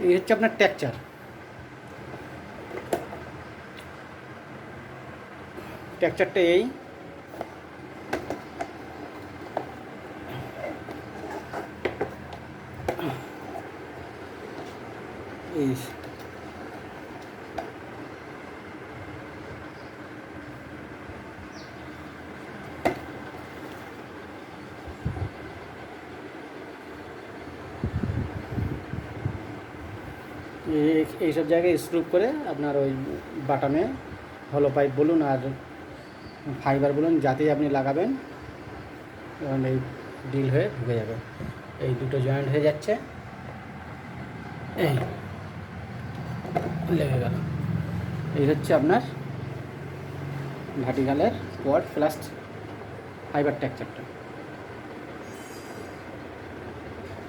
এই হচ্ছে আপনার টেক্সচার। টেক্সচারটা এই এই এইসব জায়গায় স্ক্রু করে আপনার ওই বাটামে হলো পাইপ বলুন আর ফাইবার বলুন যাতেই আপনি লাগাবেন এবং এই ডিল হয়ে ঢুকে যাবে। এই দুটো জয়েন্ট হয়ে যাচ্ছে, এই লেগে গেল। এই হচ্ছে আপনার ভার্টিক্যালের কোয়াড প্লাস ফাইবার টেক্সচারটা।